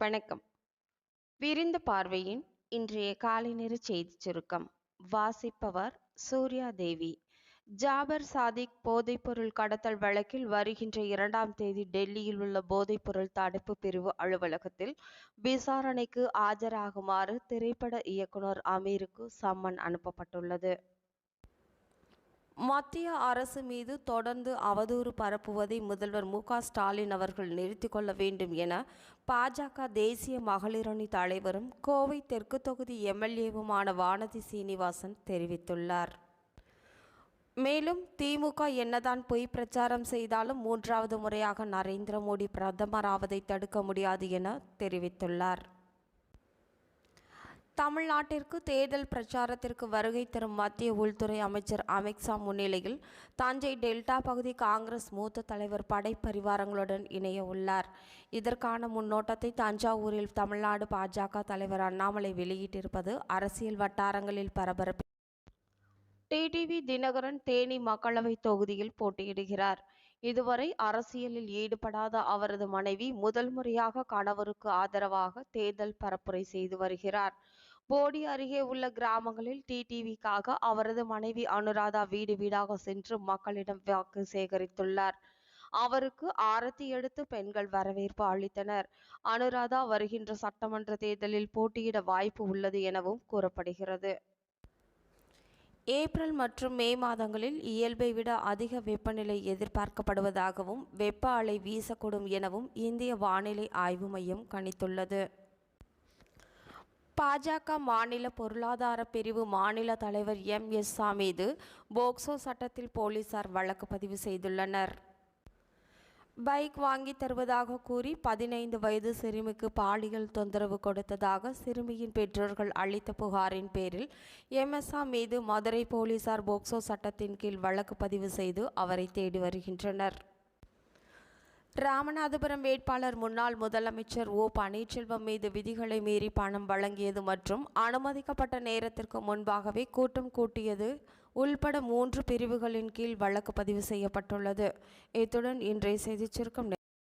வணக்கம். விரிந்த பார்வையின் இன்றைய காலை நேர செய்திச் சுருக்கம். வாசிப்பவர் சூர்யா தேவி. ஜாபர் சாதிக் போதைப்பொருள் கடத்தல் வழக்கில் வருகின்ற 2ஆம் தேதி டெல்லியில் உள்ள போதைப்பொருள் தடுப்பு பிரிவு அலுவலகத்தில் விசாரணைக்கு ஆஜராகுமாறு திரைப்பட இயக்குனர் அமீருக்கு சம்மன் அனுப்பப்பட்டுள்ளது. மத்திய அரசு மீது தொடர்ந்து அவதூறு பரப்புவதை முதல்வர் மு.க.ஸ்டாலின் அவர்கள் நிறுத்திக் கொள்ள வேண்டும் என பாஜக தேசிய மகளிரணி தலைவரும் கோவை தெற்கு தொகுதி எம்எல்ஏவுமான வானதி சீனிவாசன் தெரிவித்துள்ளார். மேலும் திமுக என்னதான் பொய் பிரச்சாரம் செய்தாலும் 3வது முறையாக நரேந்திர மோடி பிரதமராவதை தடுக்க முடியாது என தெரிவித்துள்ளார். தமிழ்நாட்டிற்கு தேர்தல் பிரச்சாரத்திற்கு வருகை தரும் மத்திய உள்துறை அமைச்சர் அமித்ஷா முன்னிலையில் தஞ்சை டெல்டா பகுதி காங்கிரஸ் மூத்த தலைவர் படை பரிவாரங்களுடன் இணைய உள்ளார். இதற்கான முன்னோட்டத்தை தஞ்சாவூரில் தமிழ்நாடு பாஜக தலைவர் அண்ணாமலை வெளியிட்டிருப்பது அரசியல் வட்டாரங்களில் பரபரப்பு. டிடிவி தினகரன் தேனி மக்களவை தொகுதியில் போட்டியிடுகிறார். இதுவரை அரசியலில் ஈடுபடாத அவரது மனைவி முதல் முறையாக கணவருக்கு ஆதரவாக தேர்தல் பரப்புரை செய்து வருகிறார். போடி அருகே உள்ள கிராமங்களில் டிடிவிக்காக அவரது மனைவி அனுராதா வீடு வீடாக சென்று மக்களிடம் வாக்கு சேகரித்துள்ளார். அவருக்கு ஆரத்தி எடுத்து பெண்கள் வரவேற்பு அளித்தனர். அனுராதா வருகின்ற சட்டமன்ற தேர்தலில் போட்டியிட வாய்ப்பு உள்ளது எனவும் கூறப்படுகிறது. ஏப்ரல் மற்றும் மே மாதங்களில் இயல்பை விட அதிக வெப்பநிலை எதிர்பார்க்கப்படுவதாகவும் வெப்ப அலை வீசக்கூடும் எனவும் இந்திய வானிலை ஆய்வு மையம் கணித்துள்ளது. பாஜக மாநில பொருளாதார பிரிவு மாநில தலைவர் எம்.எஸ். மீது போக்சோ சட்டத்தில் போலீசார் வழக்கு பதிவு செய்துள்ளனர். பைக் வாங்கி தருவதாக கூறி 15 வயது சிறுமிக்கு பாலியல் தொந்தரவு கொடுத்ததாக சிறுமியின் பெற்றோர்கள் அளித்த புகாரின் பேரில் எம்.எஸ். மீது மதுரை போலீசார் போக்சோ சட்டத்தின் கீழ் வழக்கு பதிவு செய்து அவரை தேடி வருகின்றனர். ராமநாதபுரம் வேட்பாளர் முன்னாள் முதலமைச்சர் ஓ. பன்னீர்செல்வம் மீது விதிகளை மீறி பணம் வழங்கியது மற்றும் அனுமதிக்கப்பட்ட நேரத்திற்கு முன்பாகவே கூட்டம் கூட்டியது உள்பட 3 பிரிவுகளின் கீழ் வழக்கு பதிவு செய்யப்பட்டுள்ளது. இத்துடன் இன்றைய செய்திச் சுருக்கம்